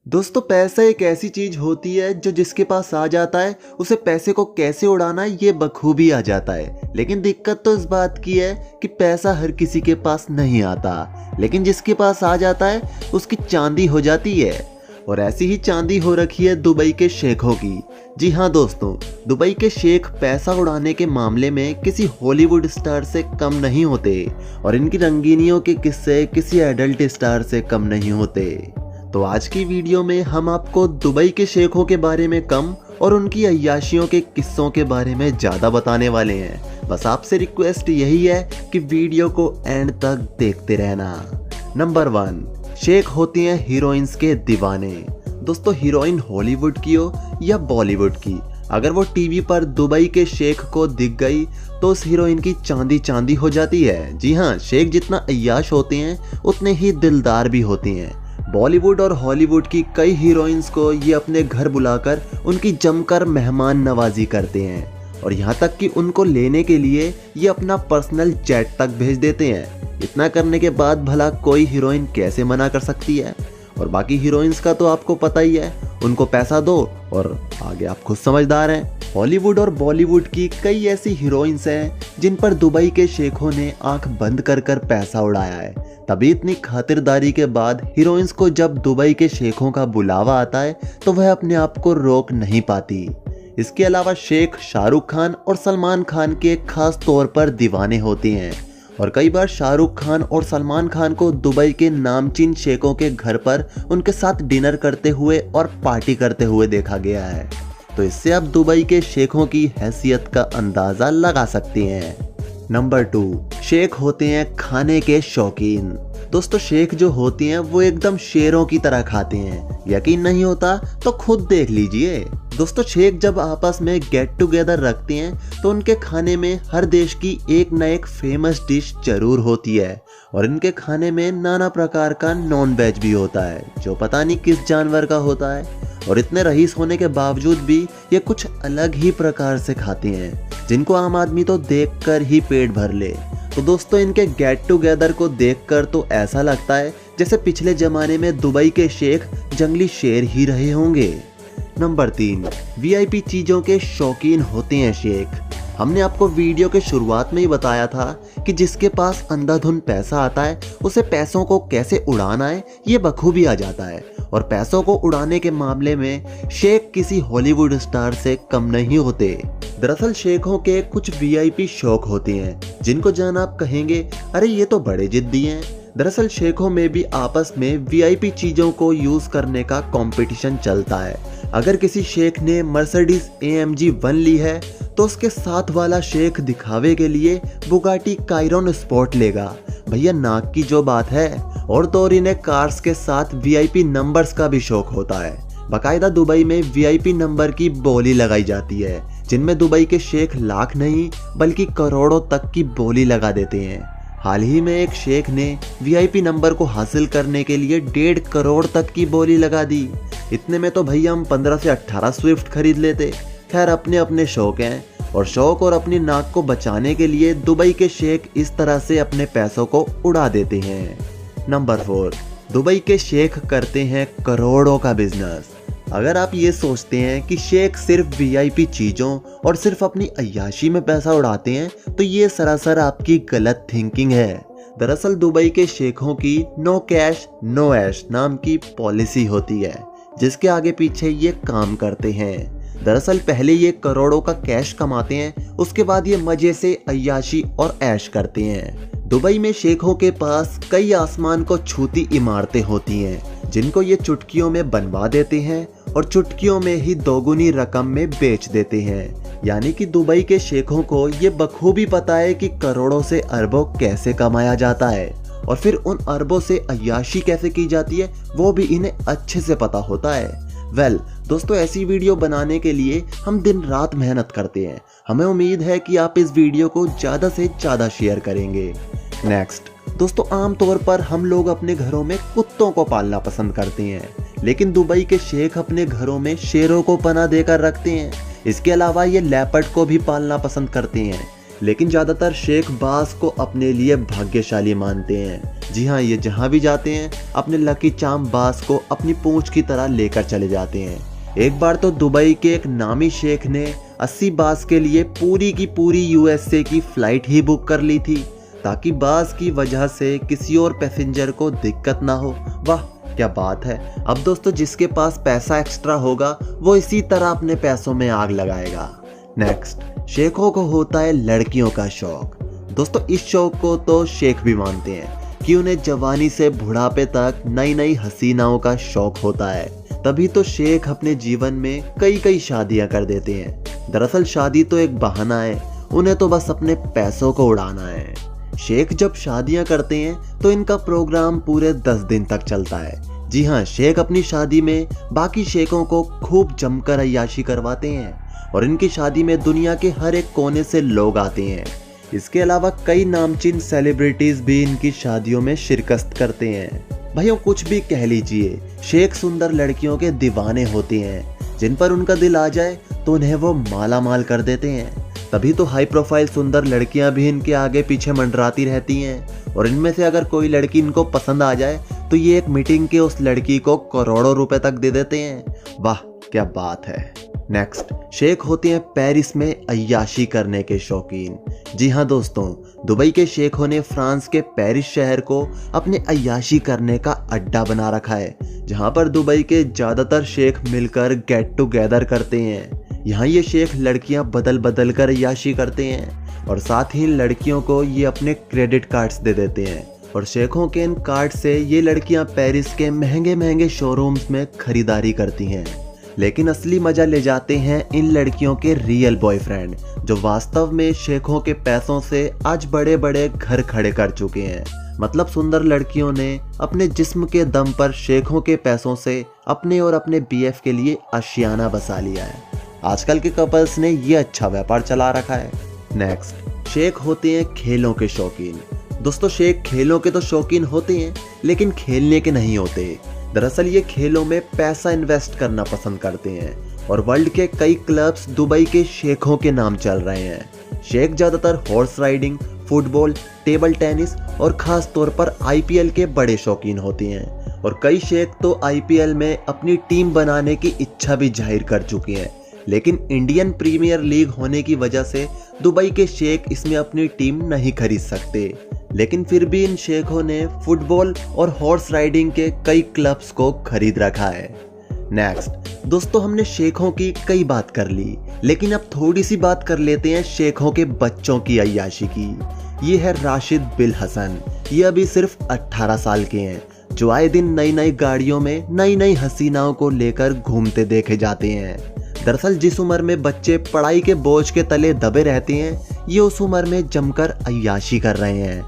दोस्तों पैसा एक ऐसी चीज होती है जो जिसके पास आ जाता है उसे पैसे को कैसे उड़ाना है ये बखूबी आ जाता है। लेकिन दिक्कत तो इस बात की है कि पैसा हर किसी के पास नहीं आता, लेकिन जिसके पास आ जाता है उसकी चांदी हो जाती है। और ऐसी ही चांदी हो रखी है दुबई के शेखों की। जी हाँ दोस्तों, दुबई के शेख पैसा उड़ाने के मामले में किसी हॉलीवुड स्टार से कम नहीं होते और इनकी रंगीनियों के किस्से किसी एडल्ट स्टार से कम नहीं होते। तो आज की वीडियो में हम आपको दुबई के शेखों के बारे में कम और उनकी अय्याशियों के किस्सों के बारे में ज़्यादा बताने वाले हैं। बस आपसे रिक्वेस्ट यही है कि वीडियो को एंड तक देखते रहना। नंबर 1, शेख होते हैं हीरोइंस के दीवाने। दोस्तों हीरोइन हॉलीवुड की हो या बॉलीवुड की, अगर वो टीवी पर दुबई के शेख को दिख गई तो उस हीरोइन की चांदी चांदी हो जाती है। जी हाँ, शेख जितना अय्याश होते हैं उतने ही दिलदार भी होते हैं। बॉलीवुड और हॉलीवुड की कई हीरोइंस को ये अपने घर बुलाकर उनकी जमकर मेहमान नवाजी करते हैं और यहाँ तक कि उनको लेने के लिए ये अपना पर्सनल जेट तक भेज देते हैं। इतना करने के बाद भला कोई हीरोइन कैसे मना कर सकती है। और बाकी हीरोइंस का तो आपको पता ही है, उनको पैसा दो और आगे आप खुद समझदार हैं। हॉलीवुड और बॉलीवुड की कई ऐसी हीरोइंस हैं जिन पर दुबई के शेखों ने आंख बंद कर कर पैसा उड़ाया है। तभी इतनी खातिरदारी के बाद हीरोइंस को जब दुबई के शेखों का बुलावा आता है तो वह अपने आप को रोक नहीं पाती। इसके अलावा शेख शाहरुख खान और सलमान खान के खास तौर पर दीवाने होते हैं और कई बार शाहरुख खान और सलमान खान को दुबई के नामचीन शेखों के घर पर उनके साथ डिनर करते हुए और पार्टी करते हुए देखा गया है। तो इससे आप दुबई के शेखों की हैसियत का अंदाजा लगा सकते हैं। नंबर 2, शेख होते हैं खाने के शौकीन। दोस्तों शेख जो होते हैं वो एकदम शेरों की तरह खाते हैं। यकीन नहीं होता तो खुद देख लीजिए। दोस्तों शेख जब आपस में गेट टुगेदर रखते हैं तो उनके खाने में हर देश की एक न एक फेमस डिश जरूर होती है और इनके खाने में नाना प्रकार का नॉन वेज भी होता है जो पता नहीं किस जानवर का होता है। और इतने रईस होने के बावजूद भी ये कुछ अलग ही प्रकार से खाते हैं जिनको आम आदमी तो देखकर ही पेट भर ले। तो दोस्तों इनके गेट टुगेदर को देखकर तो ऐसा लगता है जैसे पिछले जमाने में दुबई के शेख जंगली शेर ही रहे होंगे। नंबर 3, वीआईपी चीजों के शौकीन होते हैं शेख। हमने आपको वीडियो के शुरुआत में ही बताया था कि जिसके पास अंधाधुन पैसा आता है उसे पैसों को कैसे उड़ाना है ये बखूबी आ जाता है। और पैसों को उड़ाने के मामले में शेख किसी हॉलीवुड स्टार से कम नहीं होते। दरअसल शेखों के कुछ वीआईपी शौक होते हैं जिनको जान आप कहेंगे अरे ये तो बड़े जिद्दी हैं। दरअसल शेखों में भी आपस में वीआईपी चीजों को यूज करने का कंपटीशन चलता है। अगर किसी शेख ने मर्सिडीज AMG 1 ली है तो उसके साथ वाला शेख दिखावे के लिए बुगाटी कायरन स्पोर्ट लेगा। भैया नाक की जो बात है। और तो और इन्हें कार्स के साथ वीआईपी नंबर्स का भी शौक होता है। बाकायदा दुबई में वीआईपी नंबर की बोली लगाई जाती है जिनमें दुबई के शेख लाख नहीं बल्कि करोड़ों तक की बोली लगा देते हैं। हाल ही में एक शेख ने वीआईपी नंबर को हासिल करने के लिए 1.5 करोड़ तक की बोली लगा दी। इतने में तो भैया हम 15 से 18 स्विफ्ट खरीद लेते। खैर अपने अपने शौक हैं और शौक और अपनी नाक को बचाने के लिए दुबई के शेख इस तरह से अपने पैसों को उड़ा देते हैं। नंबर 4, दुबई के शेख करते हैं करोड़ों का बिजनेस। अगर आप ये सोचते हैं कि शेख सिर्फ वीआईपी चीज़ों और सिर्फ अपनी अय्याशी में पैसा उड़ाते हैं तो ये सरासर आपकी गलत थिंकिंग है। दरअसल दुबई के शेखों की नो कैश नो ऐश नाम की पॉलिसी होती है जिसके आगे पीछे ये काम करते हैं। दरअसल पहले ये करोड़ों का कैश कमाते हैं, उसके बाद ये मजे से अय्याशी और ऐश करते हैं। दुबई में शेखों के पास कई आसमान को छूती इमारतें होती हैं जिनको ये चुटकियों में बनवा देते हैं और चुटकियों में ही दोगुनी रकम में बेच देते हैं। यानी कि दुबई के शेखों को ये बखूबी पता है कि करोड़ों से अरबों कैसे कमाया जाता है और फिर उन अरबों से अय्याशी कैसे की जाती है वो भी इन्हें अच्छे से पता होता है। दोस्तों ऐसी वीडियो बनाने के लिए हम दिन रात मेहनत करते हैं। हमें उम्मीद है कि आप इस वीडियो को ज़्यादा से ज़्यादा शेयर करेंगे। नेक्स्ट दोस्तों, आमतौर पर हम लोग अपने घरों में कुत्तों को पालना पसंद करते हैं, लेकिन दुबई के शेख अपने घरों में शेरों को पनाह देकर रखते हैं। इसके अलावा ये लेपर्ड को भी पालना पसंद करते हैं। लेकिन ज्यादातर शेख बाज को अपने लिए भाग्यशाली मानते हैं। जी हाँ, ये जहाँ भी जाते हैं अपने लकी चार्म बाज को अपनी पूंछ की तरह लेकर चले जाते हैं। एक बार तो दुबई के एक नामी शेख ने 80 बाज के लिए पूरी की पूरी यूएसए की फ्लाइट ही बुक कर ली थी, ताकि बाज की वजह से किसी और पैसेंजर को दिक्कत ना हो। वाह क्या बात है। अब दोस्तों, जिसके पास पैसा एक्स्ट्रा होगा वो इसी तरह अपने पैसों में आग लगाएगा। नेक्स्ट, शेखों को होता है लड़कियों का शौक। दोस्तों, इस शौक को तो शेख भी मानते हैं कि उन्हें जवानी से बुढ़ापे तक नई नई हसीनाओं का शौक होता है। तभी तो शेख अपने जीवन में कई शादियां कर देते हैं। दरअसल शादी तो एक बहाना है, उन्हें तो बस अपने पैसों को उड़ाना है। शेख जब शादियां करते हैं तो इनका प्रोग्राम पूरे 10 दिन तक चलता है। जी हाँ, शेख अपनी शादी में बाकी शेखों को खूब जमकर अय्याशी करवाते हैं और इनकी शादी में दुनिया के हर एक कोने से लोग आते हैं। इसके अलावा कई नामचीन सेलिब्रिटीज भी इनकी शादियों में शिरकत करते हैं। भाइयों, कुछ भी कह लीजिए, शेख सुंदर लड़कियों के दीवाने होते हैं। जिन पर उनका दिल आ जाए तो उन्हें वो माला माल कर देते हैं। तभी तो हाई प्रोफाइल सुंदर लड़कियां भी इनके आगे पीछे मंडराती रहती हैं और इनमें से अगर कोई लड़की इनको पसंद आ जाए तो ये एक मीटिंग के उस लड़की को करोड़ों रुपए तक दे देते हैं। वाह क्या बात है। नेक्स्ट, शेख होते हैं पेरिस में अय्याशी करने के शौकीन। जी हाँ दोस्तों, दुबई के शेखों ने फ्रांस के पेरिस शहर को अपने अय्याशी करने का अड्डा बना रखा है, जहाँ पर दुबई के ज्यादातर शेख मिलकर गेट टुगेदर करते हैं। यहाँ ये शेख लड़कियां बदल बदल कर अय्याशी करते हैं और साथ ही लड़कियों को ये अपने क्रेडिट कार्ड्स दे देते हैं और शेखों के इन कार्ड से ये लड़कियां पेरिस के महंगे महंगे शोरूम्स में खरीदारी करती हैं। लेकिन असली मजा ले जाते हैं इन लड़कियों के रियल बॉयफ्रेंड, जो वास्तव में शेखों के पैसों से आज बड़े बड़े घर खड़े कर चुके हैं। मतलब सुंदर लड़कियों ने अपने जिस्म के दम पर शेखों के पैसों से अपने और अपने बीएफ के लिए आशियाना बसा लिया है। आजकल के कपल्स ने ये अच्छा व्यापार चला रखा है। नेक्स्ट, शेख होते हैं खेलों के शौकीन। दोस्तों, शेख खेलों के तो शौकीन होते हैं लेकिन खेलने के नहीं होते। दरअसल ये खेलों में पैसा इन्वेस्ट करना पसंद करते हैं और वर्ल्ड के कई क्लब्स दुबई के शेखों के नाम चल रहे हैं। शेख ज्यादातर horse riding, football, table tennis और खास तौर पर आईपीएल के बड़े शौकीन होते हैं और कई शेख तो आईपीएल में अपनी टीम बनाने की इच्छा भी जाहिर कर चुके हैं। लेकिन इंडियन प्रीमियर लीग होने की वजह से दुबई के शेख इसमें अपनी टीम नहीं खरीद सकते। लेकिन फिर भी इन शेखों ने फुटबॉल और हॉर्स राइडिंग के कई क्लब्स को खरीद रखा है। नेक्स्ट, दोस्तों हमने शेखों की कई बात कर ली, लेकिन अब थोड़ी सी बात कर लेते हैं शेखों के बच्चों की अय्याशी की। ये है राशिद बिल हसन। ये अभी सिर्फ 18 साल के हैं, जो आए दिन नई नई गाड़ियों में नई नई हसीनाओं को लेकर घूमते देखे जाते हैं। दरअसल जिस उम्र में बच्चे पढ़ाई के बोझ के तले दबे रहते हैं, ये उस उम्र में जमकर अय्याशी कर रहे हैं।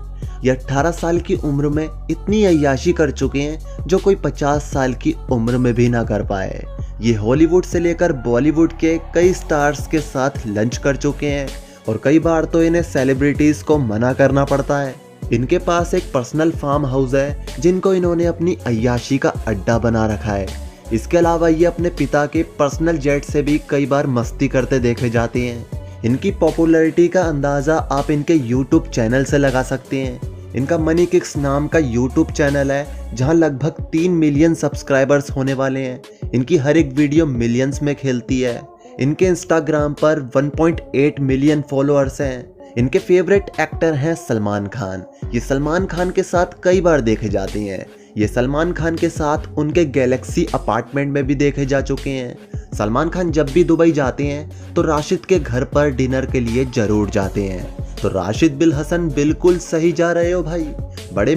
ये 18 साल की उम्र में इतनी अय्याशी कर चुके हैं जो कोई 50 साल की उम्र में भी ना कर पाए। ये हॉलीवुड से लेकर बॉलीवुड के कई स्टार्स के साथ लंच कर चुके हैं और कई बार तो इन्हें सेलिब्रिटीज को मना करना पड़ता है। इनके पास एक पर्सनल फार्म हाउस है जिनको इन्होंने अपनी अय्याशी का अड्डा बना रखा है। इसके अलावा ये अपने पिता के पर्सनल जेट से भी कई बार मस्ती करते देखे जाते हैं। इनकी पॉपुलैरिटी का अंदाज़ा आप इनके यूट्यूब चैनल से लगा सकते हैं। इनका मनी किक्स नाम का यूट्यूब चैनल है जहां लगभग 3 मिलियन सब्सक्राइबर्स होने वाले हैं। इनकी हर एक वीडियो मिलियंस में खेलती है। इनके इंस्टाग्राम पर 1.8 मिलियन फॉलोअर्स हैं। इनके फेवरेट एक्टर हैं सलमान खान। ये सलमान खान के साथ कई बार देखे जाते हैं। ये सलमान खान के साथ उनके गैलेक्सी अपार्टमेंट में भी देखे जा चुके हैं। सलमान खान जब भी दुबई जाते हैं तो राशिद के घर पर डिनर के लिए जरूर जाते हैं। तो राशिद बिल हसन बिल्कुल सही जा रहे हो भाई। बड़े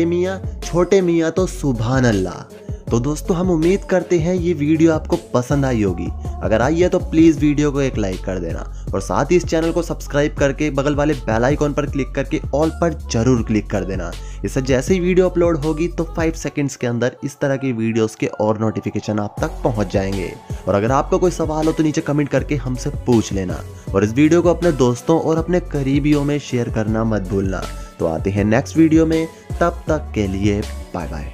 मियाँ, छोटे मियाँ तो सुभान अल्लाह। तो दोस्तों हम उम्मीद करते हैं ये वीडियो आपको पसंद आई होगी। अगर आई है तो प्लीज़ वीडियो को एक लाइक कर देना और साथ ही इस चैनल को सब्सक्राइब करके बगल वाले बेल आइकॉन पर क्लिक करके ऑल पर जरूर क्लिक कर देना। इससे जैसे ही वीडियो अपलोड होगी तो 5 सेकंड्स के अंदर इस तरह की वीडियोस के और नोटिफिकेशन आप तक पहुंच जाएंगे। और अगर आपको कोई सवाल हो तो नीचे कमेंट करके हमसे पूछ लेना और इस वीडियो को अपने दोस्तों और अपने करीबियों में शेयर करना मत भूलना। तो आते हैं नेक्स्ट वीडियो में, तब तक के लिए बाय बाय।